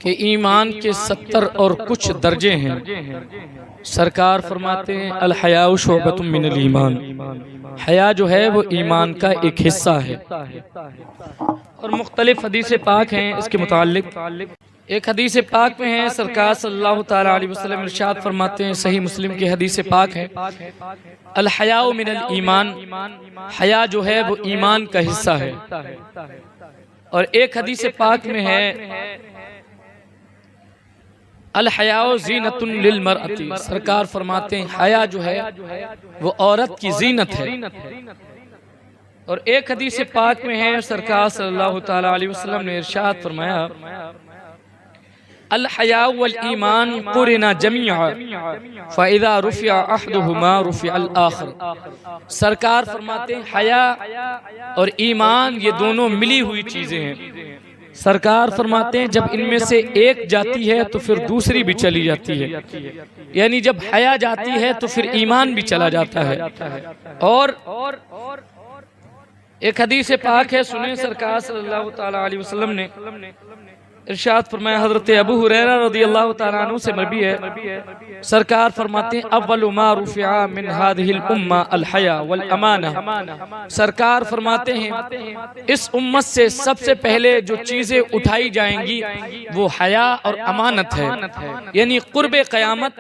کہ ایمان کے 70 اور کچھ درجے ہیں۔ سرکار فرماتے ہیں الحیاء شعبۃ من الایمان، حیا جو ہے وہ ایمان کا ایک حصہ ہے۔ اور مختلف حدیث پاک ہیں اس کے متعلق۔ ایک حدیث پاک میں ہے سرکار صلی اللہ تعالی علیہ وسلم ارشاد فرماتے ہیں، صحیح مسلم کی حدیث پاک ہے، الحیاء من الایمان، حیا جو ہے وہ ایمان کا حصہ ہے۔ اور ایک حدیث پاک میں ہے الحیاء زینۃ للمرأۃ، سرکار فرماتے ہیں حیا جو ہے وہ عورت کی زینت ہے۔ اور ایک حدیث پاک میں ہے سرکار صلی اللہ تعالی علیہ وسلم نے ارشاد فرمایا الحیاء والایمان قرنا جمیعا فاذا رفع احدهما رفع الاخر، سرکار فرماتے ہیں حیا اور ایمان یہ دونوں ملی ہوئی چیزیں ہیں۔ سرکار فرماتے ہیں جب ان میں سے ایک جاتی ہے تو پھر دوسری بھی چلی جاتی ہے، یعنی جب حیا جاتی ہے تو پھر ایمان بھی چلا جاتا ہے۔ اور ایک حدیث پاک ہے، سنیں سرکار صلی اللہ تعالی علیہ وسلم نے ارشاد فرمایا، حضرت ابو ہریرہ رضی اللہ تعالیٰ عنہ سے مروی ہے، سرکار فرماتے ہیں اول ما رفع من هذه الامہ الحیاء والامانہ، سرکار فرماتے ہیں اس امت سے سب سے پہلے جو چیزیں اٹھائی جائیں گی وہ حیا اور امانت ہے، یعنی قرب قیامت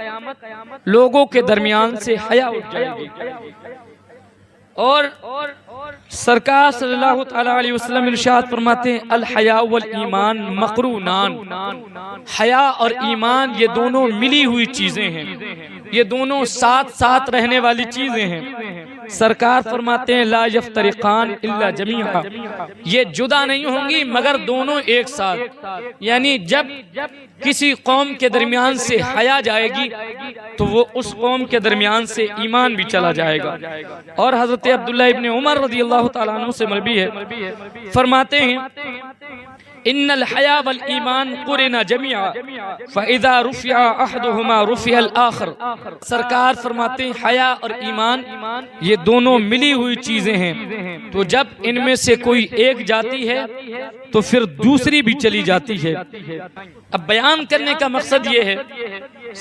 لوگوں کے درمیان سے حیا اٹھ جائے گی۔ اور سرکار صلی اللہ تعالی علیہ وسلم ارشاد فرماتے ہیں الحیاء والایمان مقرونان، حیا اور ایمان یہ دونوں ملی ہوئی چیزیں ہیں، یہ دونوں ساتھ ساتھ رہنے والی چیزیں ہیں۔ سرکار فرماتے ہیں لا یفترقان الا جمیعا، یہ جدا نہیں ہوں گی مگر دونوں ایک ساتھ، یعنی جب کسی قوم کے درمیان سے حیا جائے گی تو وہ اس قوم کے درمیان سے ایمان بھی چلا جائے گا۔ اور حضرت عبداللہ ابن عمر رضی اللہ تعالیٰ عنہ سے مروی ہے، فرماتے ہیں ان الحیاء والایمان قرنا جمیعا فاذا رفع احدهما رفع الاخر، سرکار فرماتے ہیں حیا اور ایمان یہ دونوں ملی ہوئی چیزیں ہیں، تو جب ان میں سے کوئی ایک جاتی ہے تو پھر دوسری بھی چلی جاتی ہے۔ اب بیان کرنے کا مقصد یہ ہے،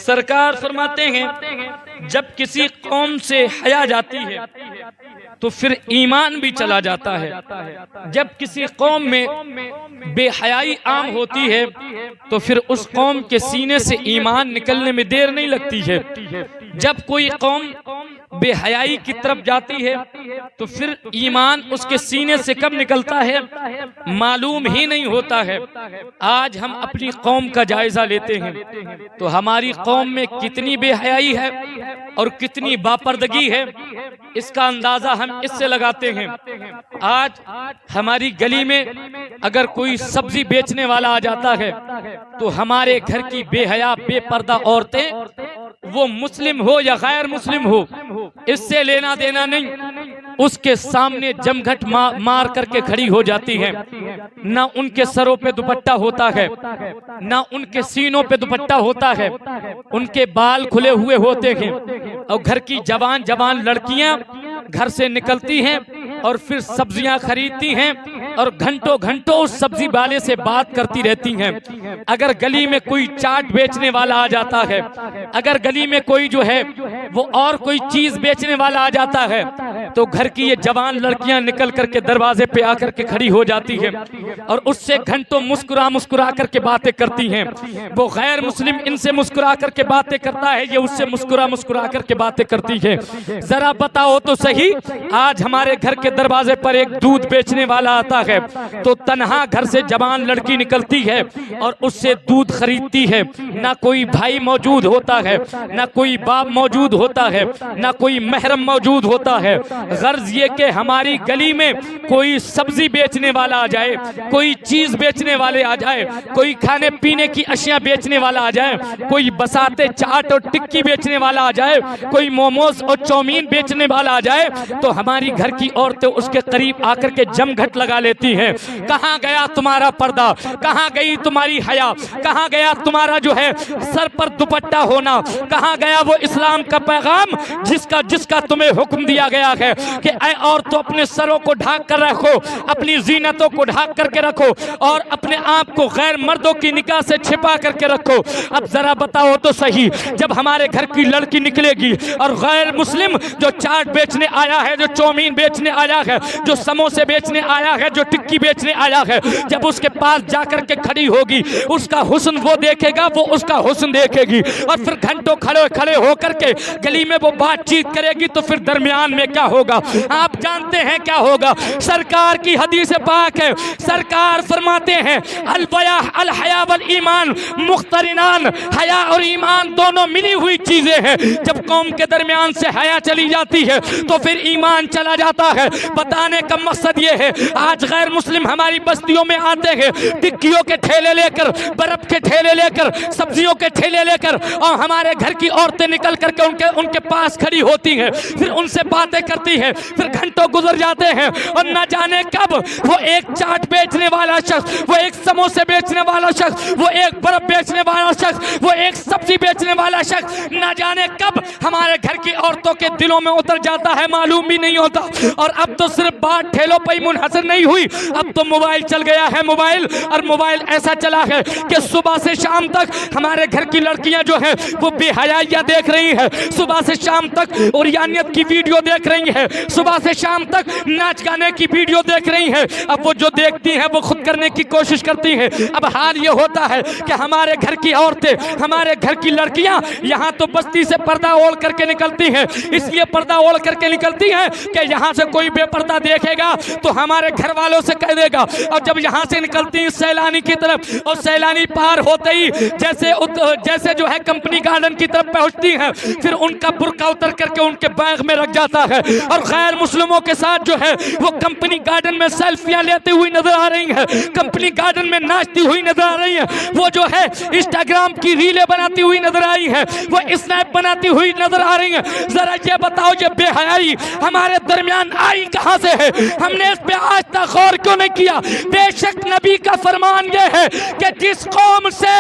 سرکار فرماتے ہیں جب کسی قوم سے حیا جاتی ہے تو پھر ایمان بھی چلا جاتا ہے، جب کسی قوم میں بے حیائی عام ہوتی ہے تو پھر اس قوم کے سینے سے ایمان نکلنے میں دیر نہیں لگتی ہے، جب کوئی قوم بے حیائی کی طرف جاتی ہے تو پھر ایمان اس کے سینے سے کب نکلتا ہے معلوم ہی نہیں ہوتا ہے۔ آج ہم اپنی قوم کا جائزہ لیتے ہیں تو ہماری قوم میں کتنی بے حیائی ہے اور کتنی باپردگی ہے، اس کا اندازہ ہم اس سے لگاتے ہیں۔ آج ہماری گلی میں اگر کوئی سبزی بیچنے والا آ جاتا ہے تو ہمارے گھر کی بے حیا بے پردہ عورتیں، وہ مسلم ہو یا غیر مسلم ہو، اس سے لینا دینا نہیں، اس کے سامنے جمگھٹ مار کر کے کھڑی ہو جاتی ہیں، نہ ان کے سروں پہ دوپٹہ ہوتا ہے، نہ ان کے سینوں پہ دوپٹہ ہوتا ہے، ان کے بال کھلے ہوئے ہوتے ہیں، اور گھر کی جوان لڑکیاں گھر سے نکلتی ہیں اور پھر سبزیاں خریدتی ہیں اور گھنٹوں اس سبزی والے سے بات کرتی رہتی ہیں۔ اگر گلی میں کوئی چاٹ بیچنے والا آ جاتا ہے، اگر گلی میں کوئی جو ہے وہ اور کوئی چیز بیچنے والا آ جاتا ہے تو گھر کی یہ جوان لڑکیاں نکل کر کے دروازے پہ آ کر کے کھڑی ہو جاتی ہیں اور اس سے گھنٹوں مسکرا کر کے باتیں کرتی ہیں۔ وہ غیر مسلم ان سے مسکرا کر کے باتیں کرتا ہے، یہ اس سے مسکرا کر کے باتیں کرتی ہے۔ ذرا بتاؤ تو صحیح، آج ہمارے گھر کے دروازے پر ایک دودھ بیچنے والا آتا ہے تو تنہا گھر سے جوان لڑکی نکلتی ہے اور اس سے دودھ خریدتی ہے، نہ کوئی بھائی موجود ہوتا ہے، نہ کوئی باپ موجود ہوتا ہے، نہ کوئی محرم موجود ہوتا ہے۔ غرض یہ کہ ہماری گلی میں کوئی سبزی بیچنے والا آ جائے، کوئی چیز بیچنے والے آ جائے، کوئی کھانے پینے کی اشیاء بیچنے والا آ جائے، کوئی بساتے چاٹ اور ٹکی بیچنے والا آ جائے، کوئی موموز اور چومین بیچنے والا آ جائے تو ہماری گھر کی عورتیں اس کے قریب آ کر کے جم گھٹ لگا لیتی دیتی ہیں۔ کہاں گیا تمہارا پردہ، کہاں گئی تمہاری حیا، کہاں گیا تمہارا جو ہے سر پر دوپٹہ ہونا، کہاں گیا وہ اسلام کا پیغام جس کا تمہیں حکم دیا گیا ہے کہ اے عورتوں اپنے سروں کو ڈھانک کر رکھو، اپنی زینتوں کو ڈھانک کر کے رکھو اور اپنے آپ کو غیر مردوں کی نگاہ سے چھپا کر کے رکھو۔ اب ذرا بتاؤ تو صحیح، جب ہمارے گھر کی لڑکی نکلے گی اور غیر مسلم جو چاٹ بیچنے آیا ہے، جو چومین بیچنے آیا ہے، جو سموسے بیچنے آیا ہے، جو ٹکی بیچنے آیا ہے، جب اس کے پاس جا کر کے کھڑی ہوگی، اس کا حسن وہ دیکھے گا، وہ اس کا حسن دیکھے گی، اور پھر گھنٹوں کھڑے ہو کر کے گلی میں وہ بات چیت کرے گی، تو پھر درمیان میں کیا ہوگا آپ جانتے ہیں کیا ہوگا؟ سرکار کی حدیث پاک ہے، سرکار فرماتے ہیں الحیا والایمان مقترنان، حیا اور ایمان دونوں ملی ہوئی چیزیں ہیں۔ جب قوم کے درمیان سے حیا چلی جاتی ہے تو پھر ایمان چلا جاتا ہے۔ بتانے کا مقصد یہ ہے، آج غیر مسلم ہماری بستیوں میں آتے ہیں ٹکیوں کے ٹھیلے لے کر، برف کے ٹھیلے لے کر، سبزیوں کے ٹھیلے لے کر، اور ہمارے گھر کی عورتیں نکل کر کے ان کے پاس کھڑی ہوتی ہیں، پھر ان سے باتیں کرتی ہیں، پھر گھنٹوں گزر جاتے ہیں اور نہ جانے کب وہ ایک چاٹ بیچنے والا شخص، وہ ایک سموسے بیچنے والا شخص، وہ ایک برف بیچنے والا شخص، وہ ایک سبزی بیچنے والا شخص نہ جانے کب ہمارے گھر کی عورتوں کے دلوں میں اتر جاتا ہے، معلوم بھی نہیں ہوتا۔ اور اب تو صرف بات ٹھیلوں پہ ہی منحصر نہیں ہوئی، اب تو موبائل چل گیا ہے، موبائل، اور موبائل ایسا چلا ہے کہ صبح سے شام تک ہمارے گھر کی لڑکیاں جو ہیں وہ بے حیائیاں دیکھ رہی ہیں، صبح سے شام تک اوریانیت کی ویڈیو دیکھ رہی ہیں، صبح سے شام تک ناچ گانے کی ویڈیو دیکھ رہی ہیں۔ اب وہ جو دیکھتی ہیں وہ خود کرنے کی کوشش کرتی ہیں۔ اب حال یہ ہوتا ہے کہ ہمارے گھر کی عورتیں، ہمارے گھر کی لڑکیاں یہاں تو بستی سے پردہ اوڑھ کر کے نکلتی ہیں، اس لیے پردہ اوڑھ کر کے نکلتی ہیں کہ یہاں سے کوئی بے پردہ دیکھے گا تو ہمارے گھر والوں سے کہہ دے گا۔ اور جب یہاں سے نکلتی ہیں سیلانی کی طرف، اور سیلانی پار ہوتے ہی جیسے جو ہے کمپنی گارڈن کی طرف پہنچتی ہیں، پھر ان کا برقع اتر کر کے ان کے بیگ میں رکھ جاتا ہے، اور غیر مسلموں کے ساتھ جو ہے وہ کمپنی گارڈن میں سیلفیاں لیتے ہوئی نظر آ رہی ہیں، کمپنی گارڈن میں ناچتی ہوئی نظر آ رہی ہیں، وہ جو ہے انسٹاگرام کی ریلیں بناتی ہوئی نظر آئی ہیں، وہ اسنیپ بناتی ہوئی نظر آ رہی ہیں۔ ذرا یہ بتاؤ یہ بے حیائی ہمارے درمیان آئی کہاں سے ہے؟ ہم نے اس پہ آج تک غور کیوں نہیں کیا؟ بے شک نبی کا فرمان یہ ہے کہ جس قوم سے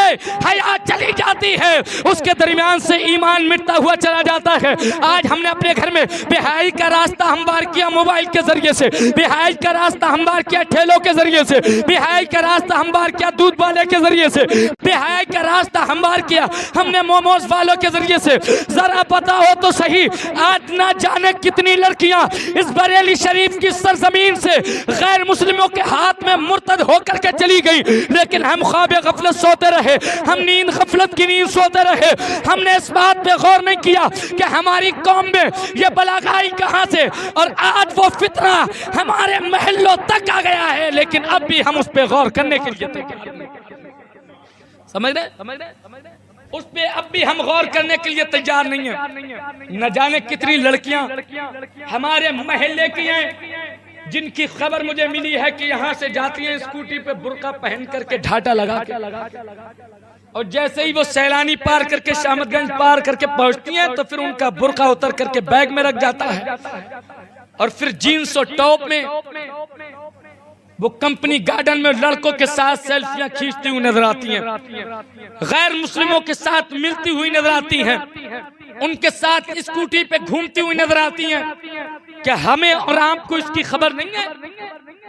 حیا چلی جاتی ہے اس کے درمیان سے ایمان مٹتا ہوا چلا جاتا ہے۔ آج ہم نے اپنے گھر میں بے حیائی کا راستہ ہموار کیا موبائل کے ذریعے سے، بے حیائی کا راستہ ہموار کیا ٹھیلوں کے ذریعے سے، بے حیائی کا راستہ ہموار کیا دودھ والے کے ذریعے سے، بے حیائی کا راستہ ہموار کیا ہم نے موموز والوں کے ذریعے سے۔ ذرا پتا ہو تو صحیح، آج نہ جانے کتنی لڑکیاں اس بریلی شریف کی سرزمین سے غیر مسلموں کے ہاتھ میں مرتد ہو کر کے چلی گئی، لیکن ہم خواب غفلت سوتے رہے، ہم نیند غفلت کی نیند سوتے رہے۔ ہم نے اس بات پہ غور نہیں کیا کہ ہماری قوم میں یہ بلاغت آئی کہاں سے، اور آج وہ فتنہ ہمارے محلوں تک آ گیا ہے، لیکن اب بھی ہم اس پہ غور کرنے کے لیے تیار نہیں۔ سمجھ رہے؟ اس پہ اب بھی ہم غور کرنے کے لیے تیار نہیں ہیں۔ نہ جانے کتنی لڑکیاں ہمارے محلے کی ہیں جن کی خبر مجھے ملی ہے کہ یہاں سے جاتی ہیں اسکوٹی پہ برقع پہن کر کے ڈھاٹا لگا کے، اور جیسے ہی وہ سیلانی پار کر کے شامت گنج پار کر کے پہنچتی ہیں تو پھر ان کا برقع اتر کر کے بیگ میں رکھ جاتا ہے، اور پھر جینس اور ٹاپ میں وہ کمپنی گارڈن میں لڑکوں کے ساتھ سیلفیاں کھینچتی ہوئی نظر آتی ہیں، غیر مسلموں کے ساتھ ملتی ہوئی نظر آتی ہیں، ان کے ساتھ اسکوٹی پہ گھومتی ہوئی نظر آتی ہیں۔ کیا ہمیں اور آپ کو اس کی خبر نہیں ہے؟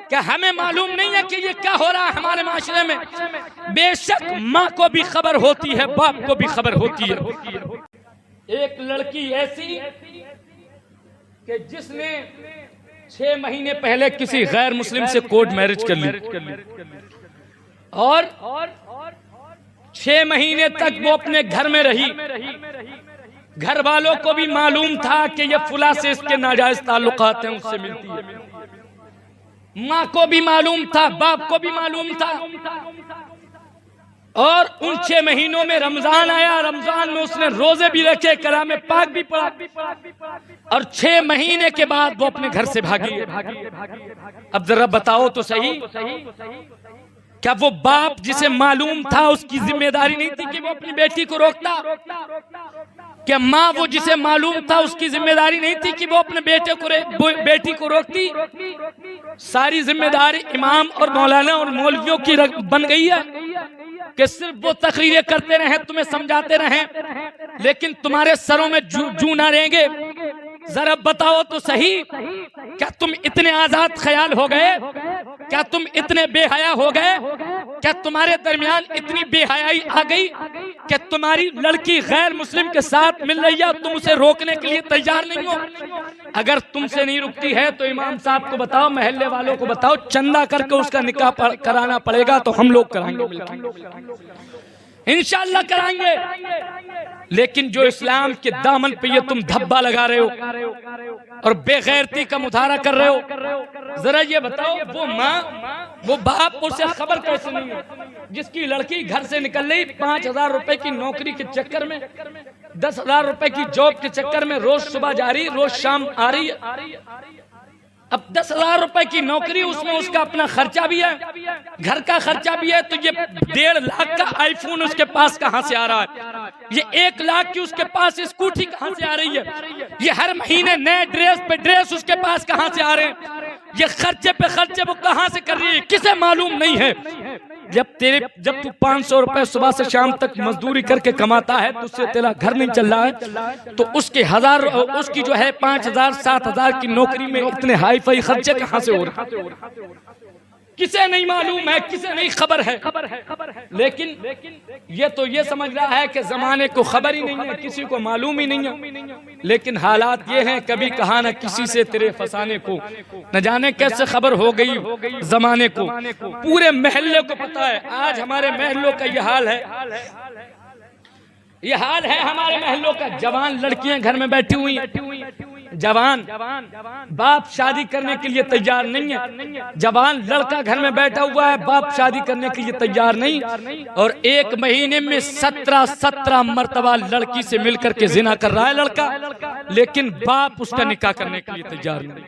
کیا ہمیں معلوم نہیں ہے کہ یہ کیا ہو رہا ہے ہمارے معاشرے میں؟ بے شک ماں کو بھی خبر ہوتی ہے، باپ کو بھی خبر ہوتی ہے۔ ایک لڑکی ایسی کہ جس نے 6 مہینے پہلے کسی غیر مسلم سے کورٹ میرج کر لی، اور 6 مہینے تک وہ اپنے گھر میں رہی، گھر والوں کو بھی معلوم تھا کہ یہ فلاں سے اس کے ناجائز تعلقات ہیں، اس سے ملتی ہے، ماں کو بھی معلوم تھا، باپ کو بھی معلوم تھا، اور ان 6 مہینوں میں رمضان آیا، رمضان میں اس نے روزے بھی رکھے، کلام پاک بھی پڑھا، اور 6 مہینے کے بعد وہ اپنے گھر سے بھاگی۔ اب ذرا بتاؤ تو صحیح کیا وہ باپ جسے معلوم تھا اس کی ذمہ داری نہیں تھی کہ وہ اپنی بیٹی کو روکتا؟ کیا ماں وہ جسے معلوم تھا اس کی ذمہ داری نہیں تھی کہ وہ اپنے بیٹی کو روکتی؟ ساری ذمہ داری امام اور مولانا اور مولویوں کی بن گئی ہے کہ صرف وہ تقریریں کرتے رہیں، تمہیں سمجھاتے رہیں، لیکن تمہارے سروں میں جو نہ رہیں گے۔ ذرا بتاؤ تو صحیح، کیا تم اتنے آزاد خیال ہو گئے؟ کیا تم اتنے بے حیا ہو گئے؟ کیا تمہارے درمیان اتنی بے حیائی آ گئی کہ تمہاری لڑکی غیر مسلم کے ساتھ مل رہی ہے، تم اسے روکنے کے لیے تیار نہیں ہو؟ اگر تم سے نہیں رکتی ہے تو امام صاحب کو بتاؤ، محلے والوں کو بتاؤ، چندہ کر کے اس کا نکاح کرانا پڑے گا تو ہم لوگ کرائیں گے، انشاءاللہ کرائیں گے۔ لیکن جو اسلام کے دامن پہ یہ تم دھبا لگا رہے ہو اور بے غیرتی کا مظاہرہ کر رہے ہو، ذرا یہ بتاؤ وہ ماں وہ باپ اسے خبر کیسے نہیں ہے جس کی لڑکی گھر سے نکل رہی 5,000 روپے کی نوکری کے چکر میں، 10,000 روپے کی جاب کے چکر میں روز صبح جا رہی روز شام آ رہی ہے۔ اب 10,000 روپے کی نوکری، اس میں اس کا اپنا خرچہ بھی ہے، گھر کا خرچہ بھی ہے، تو یہ 1.5 لاکھ کا آئی فون اس کے پاس کہاں سے آ رہا ہے؟ یہ 1 لاکھ کی اس کے پاس اسکوٹی کہاں سے آ رہی ہے؟ یہ ہر مہینے نئے ڈریس پہ ڈریس اس کے پاس کہاں سے آ رہے ہیں؟ یہ خرچے پہ خرچے وہ کہاں سے کر رہی ہے؟ کسے معلوم نہیں ہے؟ جب تو 500 روپے صبح سے شام تک مزدوری کر کے کماتا ہے تو اس سے تیرا گھر نہیں چل رہا ہے، تو اس کی جو ہے 5,000 7,000 کی نوکری میں اتنے ہائی فائی خرچے کہاں سے ہو رہے ہیں؟ کسے نہیں معلوم ہے، کسے نہیں خبر ہے؟ لیکن یہ تو یہ سمجھ رہا ہے کہ زمانے کو خبر ہی نہیں ہے، کسی کو معلوم ہی نہیں ہے۔ لیکن حالات یہ ہیں، کبھی کہا نہ کسی سے تیرے فسانے کو، نہ جانے کیسے خبر ہو گئی زمانے کو، پورے محلے کو پتا ہے۔ آج ہمارے محلوں کا یہ حال ہے، یہ حال ہے ہمارے محلوں کا۔ جوان لڑکیاں گھر میں بیٹھی ہوئی ہیں، جوان باپ شادی کرنے کے لیے تیار نہیں ہے، جوان لڑکا گھر میں بیٹھا ہوا ہے، باپ شادی کرنے کے لیے تیار نہیں، اور 1 مہینے میں 17 مرتبہ لڑکی سے مل کر کے زنا کر رہا ہے لڑکا، لیکن باپ اس کا نکاح کرنے کے لیے تیار نہیں۔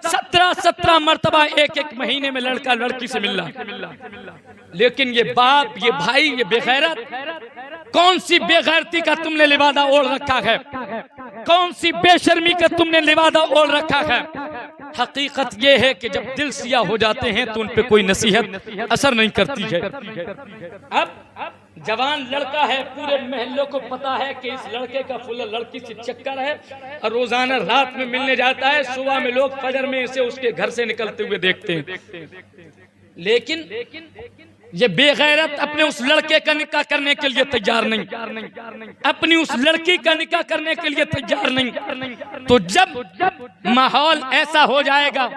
17 مرتبہ ایک مہینے میں لڑکا لڑکی سے مل رہا، لیکن یہ باپ، یہ بھائی، یہ بے غیرت، کون سی بے غیرتی کا تم نے لبادہ اوڑھ رکھا ہے؟ کون سی بے شرمی کا تم نے لبادہ اوڑھ رکھا ہے؟ حقیقت یہ ہے کہ جب دل سیاہ ہو جاتے ہیں تو ان پہ کوئی نصیحت اثر نہیں کرتی ہے۔ اب جوان لڑکا ہے، پورے محلے کو پتا ہے کہ اس لڑکے کا لڑکی سے چکر ہے، اور روزانہ رات میں ملنے جاتا ہے، صبح میں لوگ فجر میں اسے اس کے گھر سے نکلتے ہوئے دیکھتے ہیں۔ لیکن یہ بے غیرت اپنے اس لڑکے کا نکاح کرنے کے لیے تیار نہیں، اپنی اس لڑکی کا نکاح کرنے کے لیے تیار نہیں۔ تو جب ماحول ایسا ہو جائے گا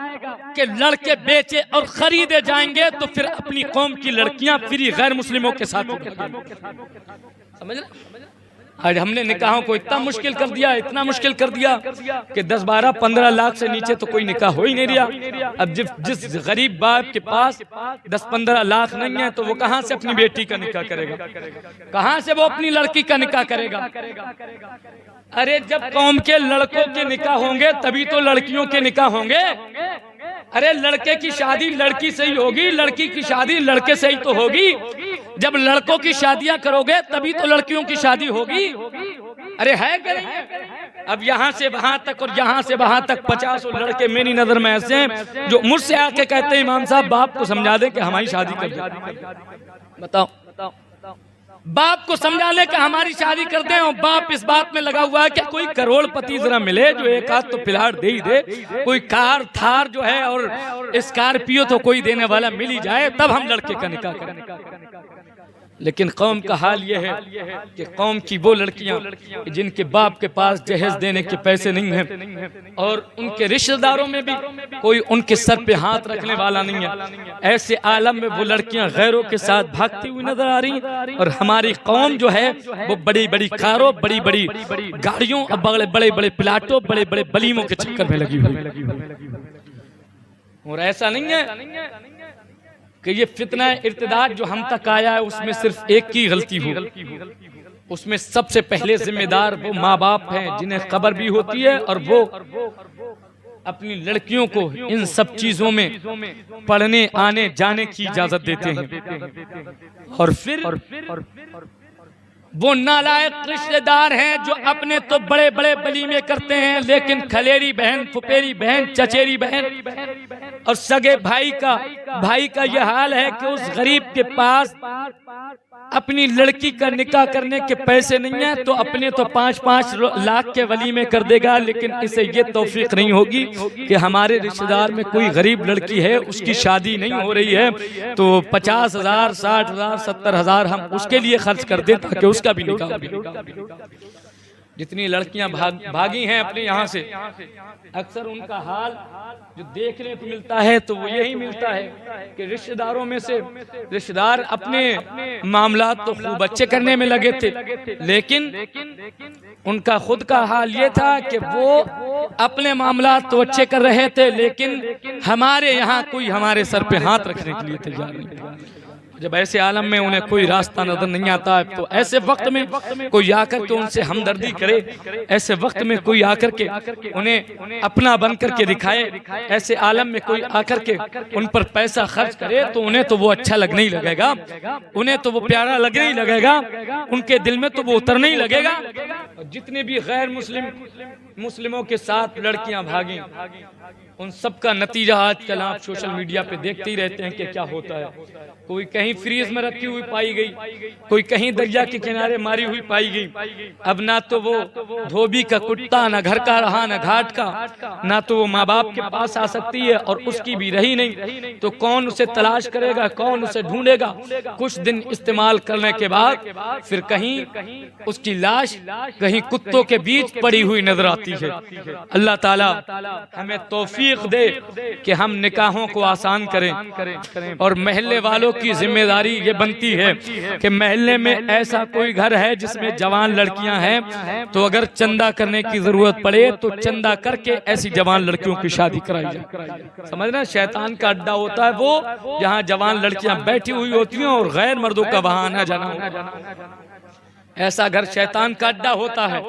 کہ لڑکے بیچے اور خریدے جائیں گے تو پھر اپنی قوم کی لڑکیاں فری غیر مسلموں کے ساتھ سمجھ رہے؟ آج ہم نے نکاحوں کو اتنا مشکل کر دیا، اتنا مشکل کر دیا کہ 10 12 15 لاکھ سے نیچے تو کوئی نکاح ہو ہی نہیں رہا۔ اب جس غریب باپ کے پاس 10 15 لاکھ نہیں ہے تو وہ کہاں سے اپنی بیٹی کا نکاح کرے گا؟ کہاں سے وہ اپنی لڑکی کا نکاح کرے گا؟ ارے جب قوم کے لڑکوں کے نکاح ہوں گے تبھی تو لڑکیوں کے نکاح ہوں گے۔ ارے لڑکے کی شادی لڑکی سے ہی ہوگی، لڑکی کی شادی لڑکے سے ہی تو ہوگی۔ جب لڑکوں کی شادیاں کرو گے تبھی تو لڑکیوں کی شادی ہوگی۔ ارے ہے کہ نہیں ہے؟ اب یہاں سے وہاں تک اور یہاں سے وہاں تک 50 لڑکے میری نظر میں ایسے ہیں جو مجھ سے آ کے کہتے ہیں امام صاحب باپ کو سمجھا دیں کہ ہماری شادی کر دیں۔ بتاؤ، باپ کو سمجھا لے کہ ہماری شادی کر دیں، اور باپ اس بات میں لگا ہوا ہے کہ کوئی کروڑ پتی ذرا ملے جو ایک ہاتھ تو پلاٹ دے ہی دے، کوئی کار تھار جو ہے اور اسکارپیو تو کوئی دینے والا مل ہی جائے تب ہم لڑکے کا نکاح کریں۔ لیکن قوم کا حال یہ ہے کہ قوم کی وہ لڑکیاں جن کے باپ کے پاس جہیز دینے کے پیسے نہیں ہیں، اور ان کے رشتہ داروں میں بھی کوئی ان کے سر پہ ہاتھ رکھنے والا نہیں ہے، ایسے عالم میں وہ لڑکیاں غیروں کے ساتھ بھاگتی ہوئی نظر آ رہی ہیں، اور ہماری قوم جو ہے وہ بڑی بڑی کاروں، بڑی بڑی گاڑیوں، بڑے بڑے پلاٹوں، بڑے بڑے بلیموں کے چکر میں لگی ہوئی۔ اور ایسا نہیں ہے کہ یہ فتنہ ارتداد جو ہم تک آیا ہے اس میں صرف ایک کی غلطی ہو، اس میں سب سے پہلے ذمہ دار وہ ماں باپ ہیں جنہیں خبر بھی ہوتی ہے اور وہ اپنی لڑکیوں کو ان سب چیزوں میں پڑھنے آنے جانے کی اجازت دیتے ہیں، اور پھر وہ نالائق رشتہ دار ہیں جو اپنے تو بڑے بڑے ولیمے کرتے ہیں، لیکن کھلیری بہن، پھپھیری بہن، چچیری بہن اور سگے بھائی کا یہ حال ہے کہ اس غریب کے پاس اپنی لڑکی کا نکاح کرنے کے پیسے نہیں ہیں تو اپنے تو 5-5 لاکھ کے ولیمے کر دے گا، لیکن اسے یہ توفیق نہیں ہوگی کہ ہمارے رشتہ دار میں کوئی غریب لڑکی ہے، اس کی شادی نہیں ہو رہی ہے تو 50,000 60,000 70,000 ہم اس کے لیے خرچ کر دیں تاکہ اس کا بھی نکاح ہو۔ جتنی لڑکیاں بھاگی ہیں اپنے یہاں سے، اکثر ان کا حال جو دیکھنے کو ملتا ہے تو وہ یہی ملتا ہے کہ رشتہ داروں میں سے رشتہ دار اپنے معاملات تو خوب اچھے کرنے میں لگے تھے، لیکن ان کا خود کا حال یہ تھا کہ وہ اپنے معاملات تو اچھے کر رہے تھے، لیکن ہمارے یہاں کوئی ہمارے سر پہ ہاتھ رکھنے کے لیے تیار نہیں تھا۔ جب ایسے عالم میں انہیں کوئی راستہ نظر نہیں آتا ہے تو ایسے وقت میں کوئی آ کر کے ان سے ہمدردی کرے، ایسے وقت میں کوئی آ کر کے انہیں اپنا بن کر کے دکھائے، ایسے عالم میں کوئی آ کر کے ان پر پیسہ خرچ کرے تو انہیں تو وہ اچھا لگنے ہی لگے گا، انہیں تو وہ پیارا لگنے ہی لگے گا، ان کے دل میں تو وہ اترنے ہی لگے گا۔ جتنے بھی غیر مسلموں کے ساتھ لڑکیاں بھاگیں، ان سب کا نتیجہ آج کل آپ سوشل میڈیا پہ دیکھتے ہی رہتے ہیں کہ کیا ہوتا ہے۔ کوئی کہیں فریز میں رکھی ہوئی پائی گئی، کوئی کہیں دریا کے کنارے ماری ہوئی پائی گئی۔ اب نہ تو وہ دھوبی کا کتا، نہ گھر کا رہا، نہ گھاٹ کا، نہ تو وہ ماں باپ کے پاس آ سکتی ہے اور اس کی بھی رہی نہیں، تو کون اسے تلاش کرے گا، کون اسے ڈھونڈے گا؟ کچھ دن استعمال کرنے کے بعد پھر کہیں اس کی لاش کہیں کتوں کے بیچ پڑی ہوئی نظر آتی ہے۔ اللہ تعالیٰ ہمیں توفیق دے کہ ہم نکاحوں کو آسان کریں، اور محلے والوں کی ذمہ داری یہ بنتی ہے کہ محلے میں ایسا کوئی گھر ہے جس میں جوان لڑکیاں ہیں تو اگر چندہ کرنے کی ضرورت پڑے تو چندہ کر کے ایسی جوان لڑکیوں کی شادی کرائی جائے۔ سمجھنا، شیطان کا اڈا ہوتا ہے وہ جہاں جوان لڑکیاں بیٹھی ہوئی ہوتی ہیں اور غیر مردوں کا وہاں آنا جانا ہوتا ہے، ایسا گھر شیطان کا اڈا ہوتا ہے۔